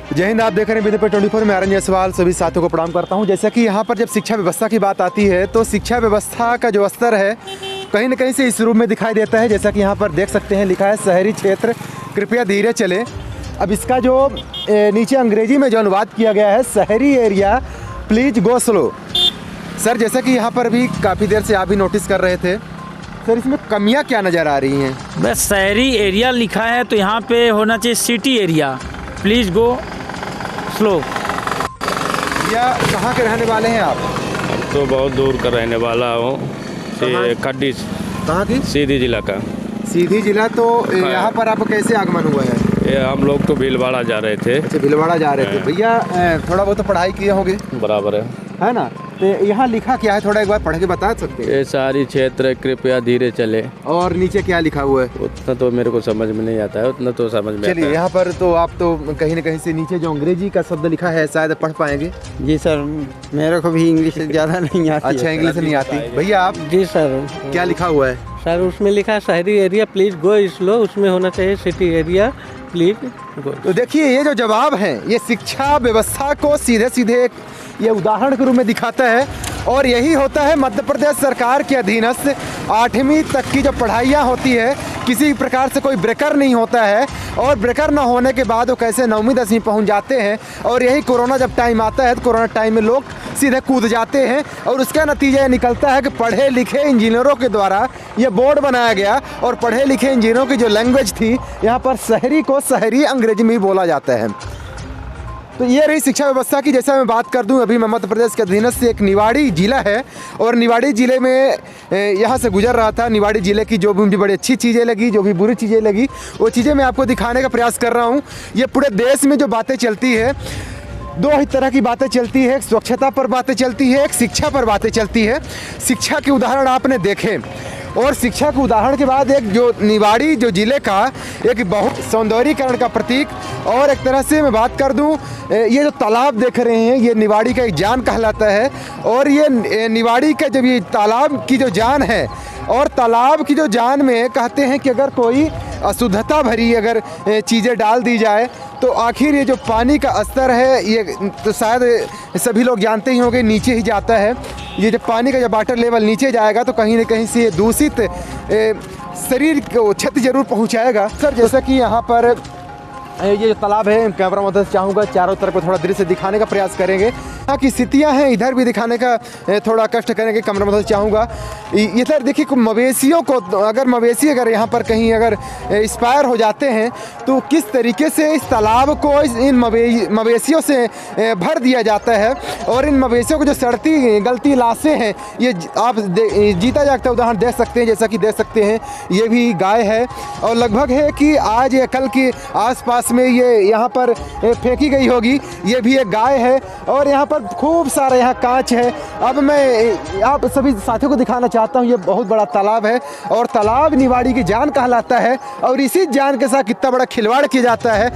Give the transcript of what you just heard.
जय हिंद। आप देख रहे हैं विदर्भ 24 में आरएन जायसवाल सभी साथियों को प्रणाम करता हूं। जैसा कि यहाँ पर जब शिक्षा व्यवस्था की बात आती है तो शिक्षा व्यवस्था का जो स्तर है कहीं न कहीं से इस रूप में दिखाई देता है। जैसा कि यहाँ पर देख सकते हैं लिखा है शहरी क्षेत्र कृपया धीरे चले। अब इसका जो नीचे अंग्रेजी में जो अनुवाद किया गया है शहरी area please go slow. Sir जैसा कि यहाँ पर भी काफ़ी देर से आप भी नोटिस कर रहे थे, सर इसमें कमियाँ क्या नज़र आ रही हैं? बस शहरी एरिया लिखा है तो यहाँ पे होना चाहिए city area please go slow. या कहाँ के रहने वाले हैं आप? तो बहुत दूर का रहने वाला हूँ, खड्डी। कहाँ की? सीधी जिला का। सीधी जिला। तो यहाँ पर आपको कैसे आगमन हुआ है? ये हम लोग तो भीलवाड़ा जा रहे थे। अच्छा, भीलवाड़ा जा रहे थे। भैया थोड़ा बहुत तो पढ़ाई किए होंगे? बराबर है ना। तो यहाँ लिखा क्या है, थोड़ा एक बार पढ़ के बता सकते हैं? ये शहरी क्षेत्र कृपया धीरे चले। और नीचे क्या लिखा हुआ है? उतना तो मेरे को समझ में नहीं आता है, उतना तो समझ में आता है। चलिए यहाँ पर तो आप तो कहीं न कहीं से नीचे जो अंग्रेजी का शब्द लिखा है शायद पढ़ पाएंगे। जी सर, मेरे को भी इंग्लिश ज़्यादा नहीं आती। अच्छा, इंग्लिश नहीं आती। भैया आप? जी सर। क्या लिखा हुआ है? सर उसमें लिखा है शहरी एरिया प्लीज गो स्लो, उसमें होना चाहिए सिटी एरिया प्लीज गो। तो देखिए ये जो जवाब है ये शिक्षा व्यवस्था को सीधे सीधे ये उदाहरण के रूप में दिखाता है। और यही होता है मध्य प्रदेश सरकार के अधीनस्थ 8वीं तक की जो पढ़ाइयाँ होती है, किसी प्रकार से कोई ब्रेकर नहीं होता है। और ब्रेकर ना होने के बाद वो कैसे 9वीं 10वीं पहुंच जाते हैं। और यही कोरोना जब टाइम आता है तो कोरोना टाइम में लोग सीधे कूद जाते हैं। और उसका नतीजा ये निकलता है कि पढ़े लिखे इंजीनियरों के द्वारा ये बोर्ड बनाया गया और पढ़े लिखे इंजीनियरों की जो लैंग्वेज थी यहाँ पर शहरी को शहरी अंग्रेजी में ही बोला जाता है। तो ये रही शिक्षा व्यवस्था की। जैसा मैं बात कर दूं, अभी मैं मध्य प्रदेश के अधीनस्थ से एक निवाड़ी जिला है और निवाड़ी ज़िले में यहाँ से गुजर रहा था। निवाड़ी ज़िले की जो भी मुझे बड़ी अच्छी चीज़ें लगी, जो भी बुरी चीज़ें लगी, वो चीज़ें मैं आपको दिखाने का प्रयास कर रहा हूँ। ये पूरे देश में जो बातें चलती है, दो ही तरह की बातें चलती है। एक स्वच्छता पर बातें चलती है, एक शिक्षा पर बातें चलती है। शिक्षा के उदाहरण आपने देखे और शिक्षा के उदाहरण के बाद एक जो निवाड़ी जो ज़िले का एक बहुत सौंदर्यीकरण का प्रतीक। और एक तरह से मैं बात कर दूं, ये जो तालाब देख रहे हैं ये निवाड़ी का एक जान कहलाता है। और ये निवाड़ी का जब ये तालाब की जो जान है और तालाब की जो जान में कहते हैं कि अगर कोई अशुद्धता भरी अगर चीज़ें डाल दी जाए तो आखिर ये जो पानी का स्तर है ये तो शायद सभी लोग जानते ही होंगे नीचे ही जाता है। ये जब पानी का जब वाटर लेवल नीचे जाएगा तो कहीं न कहीं से ये दूषित शरीर को क्षति जरूर पहुंचाएगा। सर जैसा कि यहाँ पर ये जो तालाब है, कैमरा मदद से चाहूँगा चारों तरफ को थोड़ा दृश्य दिखाने का प्रयास करेंगे। यहाँ की स्थितियाँ हैं इधर भी दिखाने का थोड़ा कष्ट करेंगे, कैमरा मदद से चाहूँगा। इधर देखिए मवेशियों को, अगर मवेशी अगर यहाँ पर कहीं अगर एक्सपायर हो जाते हैं तो किस तरीके से इस तालाब को इन मवेशियों से भर दिया जाता है। और इन मवेशियों को जो सड़ती गलती लाशें हैं, ये आप जीता जागता उदाहरण देख सकते हैं। जैसा कि देख सकते हैं ये भी गाय है और लगभग है कि आज या कल के आसपास में ये यहाँ पर फेंकी गई होगी। ये भी एक गाय है और यहाँ पर खूब सारा यहाँ कांच है। अब मैं आप सभी साथियों को दिखाना चाहता हूँ ये बहुत बड़ा तालाब है और तालाब निवाड़ी की जान कहलाता है। और इसी जान के साथ कितना बड़ा खिलवाड़ किया जाता है।